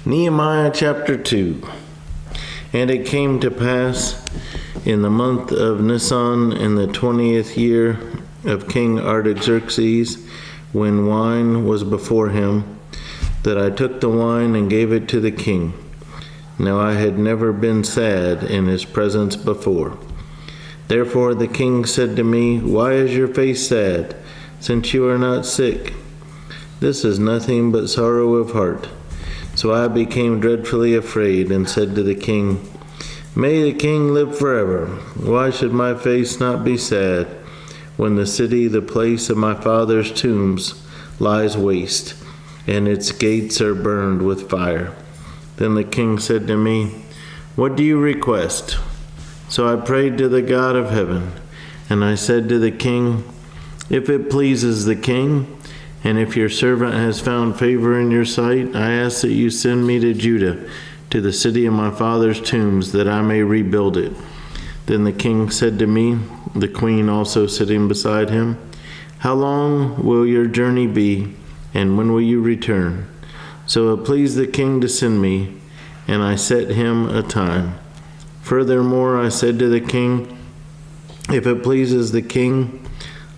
Nehemiah chapter 2. And it came to pass in the month of Nisan, in the 20th year of King Artaxerxes, when wine was before him, that I took the wine and gave it to the king. Now I had never been sad in his presence before. Therefore the king said to me, "Why is your face sad, since you are not sick? This is nothing but sorrow of heart." So I became dreadfully afraid and said to the king, "May the king live forever. Why should my face not be sad when the city, the place of my father's tombs, lies waste, and its gates are burned with fire?" Then the king said to me, "What do you request?" So I prayed to the God of heaven, and I said to the king, "If it pleases the king, and if your servant has found favor in your sight, I ask that you send me to Judah, to the city of my father's tombs, that I may rebuild it." Then the king said to me, the queen also sitting beside him, "How long will your journey be, and when will you return?" So it pleased the king to send me, and I set him a time. Furthermore, I said to the king, "If it pleases the king,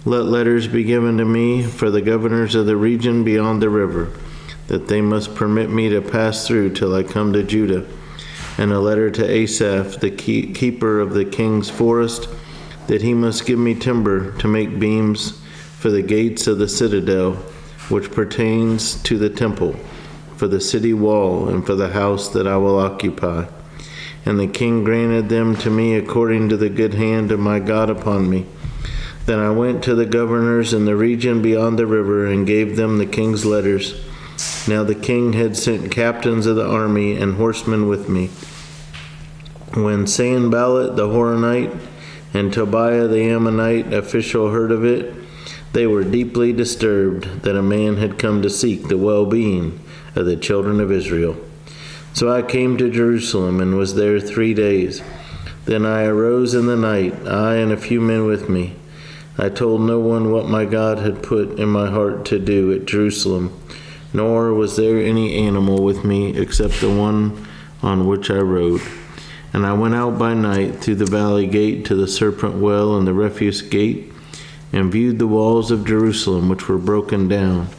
let letters be given to me for the governors of the region beyond the river, that they must permit me to pass through till I come to Judah, and a letter to Asaph, the keeper of the king's forest, that he must give me timber to make beams for the gates of the citadel, which pertains to the temple, for the city wall, and for the house that I will occupy." And the king granted them to me according to the good hand of my God upon me. Then I went to the governors in the region beyond the river and gave them the king's letters. Now the king had sent captains of the army and horsemen with me. When Sanballat the Horonite and Tobiah the Ammonite official heard of it, they were deeply disturbed that a man had come to seek the well-being of the children of Israel. So I came to Jerusalem and was there 3 days. Then I arose in the night, I and a few men with me. I told no one what my God had put in my heart to do at Jerusalem, nor was there any animal with me except the one on which I rode. And I went out by night through the valley gate to the serpent well and the refuse gate, and viewed the walls of Jerusalem which were broken down,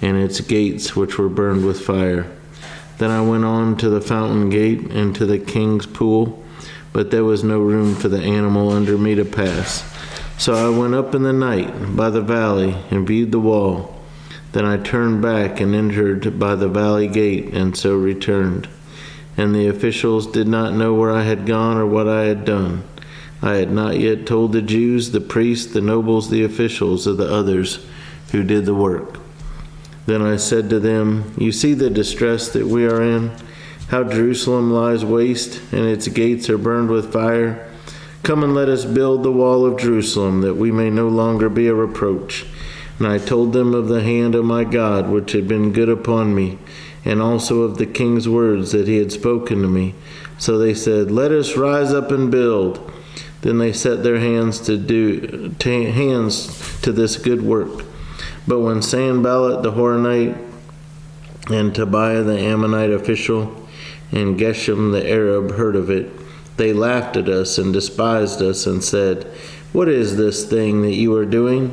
and its gates which were burned with fire. Then I went on to the fountain gate and to the king's pool, but there was no room for the animal under me to pass. So I went up in the night by the valley and viewed the wall. Then I turned back and entered by the valley gate, and so returned. And the officials did not know where I had gone or what I had done. I had not yet told the Jews, the priests, the nobles, the officials of the others who did the work. Then I said to them, "You see the distress that we are in, how Jerusalem lies waste, and its gates are burned with fire. Come and let us build the wall of Jerusalem, that we may no longer be a reproach." And I told them of the hand of my God, which had been good upon me, and also of the king's words that he had spoken to me. So they said, "Let us rise up and build." Then they set their hands to this good work. But when Sanballat the Horonite and Tobiah the Ammonite official and Geshem the Arab heard of it, they laughed at us and despised us and said, "What is this thing that you are doing?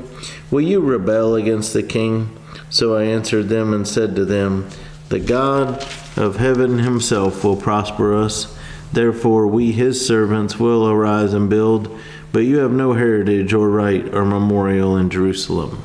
Will you rebel against the king?" So I answered them and said to them, "The God of heaven himself will prosper us. Therefore we, his servants, will arise and build, but you have no heritage or right or memorial in Jerusalem."